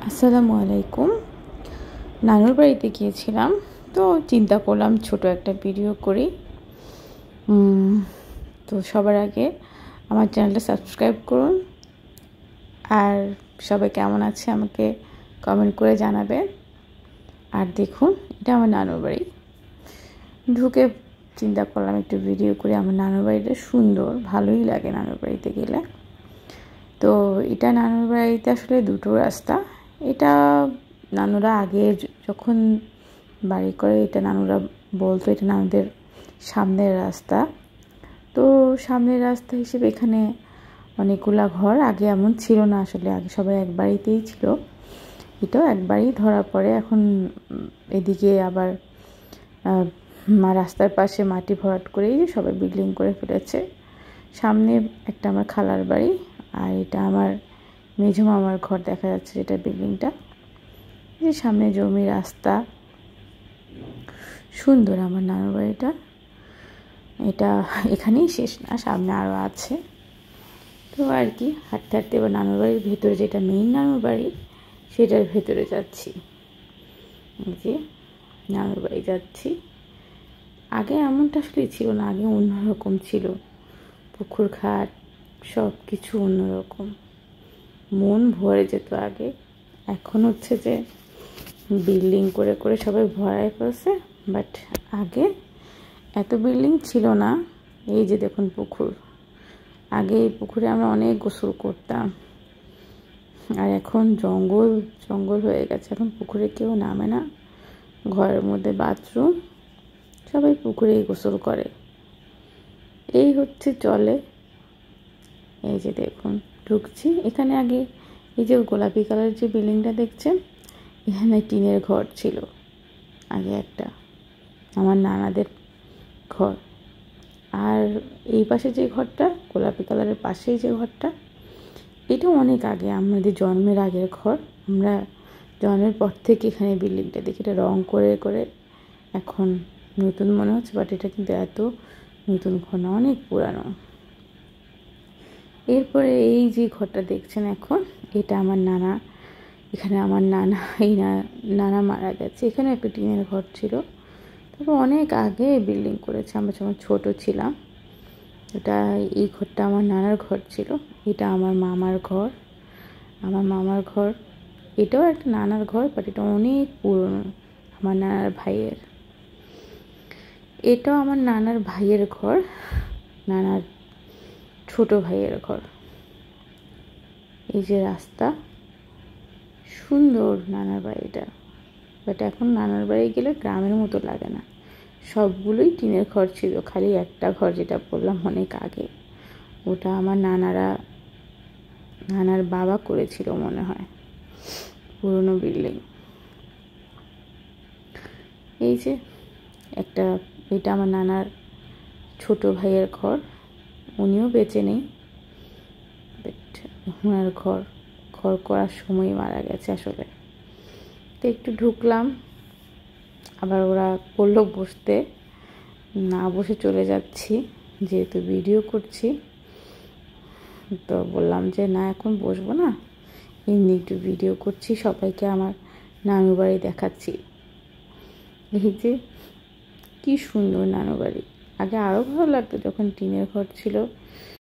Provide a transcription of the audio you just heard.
আসসালামু আলাইকুম। নানুর বাড়িতে গিয়েছিলাম, তো চিন্তা করলাম ছোট একটা ভিডিও করি। তো সবার আগে আমার চ্যানেলটা সাবস্ক্রাইব করুন, আর সবাই কেমন আছে আমাকে কমেন্ট করে জানাবেন। আর দেখুন, এটা আমার নানুর বাড়ি। ঢুকে চিন্তা করলাম একটু ভিডিও করে। আমার নানুর বাড়িটা সুন্দর, ভালোই লাগে নানুর বাড়িতে গেলে। তো এটা নানুর বাড়িতে আসলে দুটো রাস্তা। এটা নানুরা আগে যখন বাড়ি করে, এটা নানুরা বলতো এটা নানুদের সামনের রাস্তা। তো সামনের রাস্তা হিসেবে এখানে অনেকগুলা ঘর। আগে এমন ছিল না, আসলে আগে সবাই এক বাড়িতেই ছিল। এটাও এক বাড়ি ধরা পড়ে। এখন এদিকে আবার রাস্তার পাশে মাটি ভরাট করেই সবাই বিল্ডিং করে ফেলেছে। সামনে একটা আমার খালার বাড়ি, আর এটা আমার মেঝো মামার ঘর দেখা যাচ্ছে, যেটা বিল্ডিংটা। যে সামনে জমি, রাস্তা, সুন্দর আমার নানুর বাড়িটা। এটা এখানেই শেষ না, সামনে আরও আছে। তো আর কি, হাঁটতে হাঁটতে এবার নানুর বাড়ির ভেতরে, যেটা মেইন নানুর বাড়ি, সেটার ভেতরে যাচ্ছি। যে নানুর বাড়ি যাচ্ছি। আগে এমনটা আসলে ছিল না, আগে অন্যরকম ছিল। পুকুর ঘাট সব কিছু অন্যরকম, মন ভরে যেত আগে। এখন হচ্ছে যে বিল্ডিং করে করে সবাই ভরায় ফেলছে, বাট আগে এত বিল্ডিং ছিল না। এই যে দেখুন পুকুর, আগে এই পুকুরে আমরা অনেক গোসল করতাম, আর এখন জঙ্গল জঙ্গল হয়ে গেছে। এখন পুকুরে কেউ নামে না, ঘরের মধ্যে বাথরুম, সবাই পুকুরেই গোসল করে। এই হচ্ছে চলে। এই যে দেখুন ঢুকছি এখানে। আগে এই যে গোলাপি কালার যে বিল্ডিংটা দেখছেন, এখানে টিনের ঘর ছিল আগে একটা, আমার নানাদের ঘর। আর এই পাশে যে ঘরটা, গোলাপি কালারের পাশেই যে ঘরটা, এটা অনেক আগে, আমাদের জন্মের আগের ঘর। আমরা জন্মের পর থেকে এখানে বিল্ডিংটা দেখি। এটা রং করে করে এখন নতুন মনে হচ্ছে, বাট এটা কিন্তু এত নতুন ঘর না, অনেক পুরানো। এরপরে এই যে ঘরটা দেখছেন এখন, এটা আমার নানা। এখানে আমার নানা, এই নানা মারা গেছে। এখানে একটা টিনের ঘর ছিল, তারপর অনেক আগে বিল্ডিং করেছে, আমরা যখন ছোটো ছিলাম। এটা, এই ঘরটা আমার নানার ঘর ছিল। এটা আমার মামার ঘর, আমার মামার ঘর। এটাও একটা নানার ঘর, বাট এটা অনেক পুরনো, আমার নানার ভাইয়ের। এটাও আমার নানার ভাইয়ের ঘর, নানার ছোট ভাইয়ের ঘর। এই যে রাস্তা, সুন্দর নানার বাড়িটা। বাট এখন নানার বাড়ি গেলে গ্রামের মতো লাগে না, সবগুলোই টিনের ঘর ছিল। খালি একটা ঘর, যেটা বললাম অনেক আগে, ওটা আমার নানার বাবা করেছিল মনে হয়, পুরনো বিল্ডিং। এই যে একটা, এটা আমার নানার ছোট ভাইয়ের ঘর, উনিও বেঁচে নেই। বাট ওনার ঘর করার সময় মারা গেছে আসলে। তো একটু ঢুকলাম, আবার ওরা বললো বসতে, না বসে চলে যাচ্ছি, যেহেতু ভিডিও করছি। তো বললাম যে না, এখন বসবো না, এমনি একটু ভিডিও করছি, সবাইকে আমার নানু বাড়ি দেখাচ্ছি। এই যে কি সুন্দর নানু বাড়ি। আগে আরও ভালো লাগতো যখন টিনের ঘর ছিল।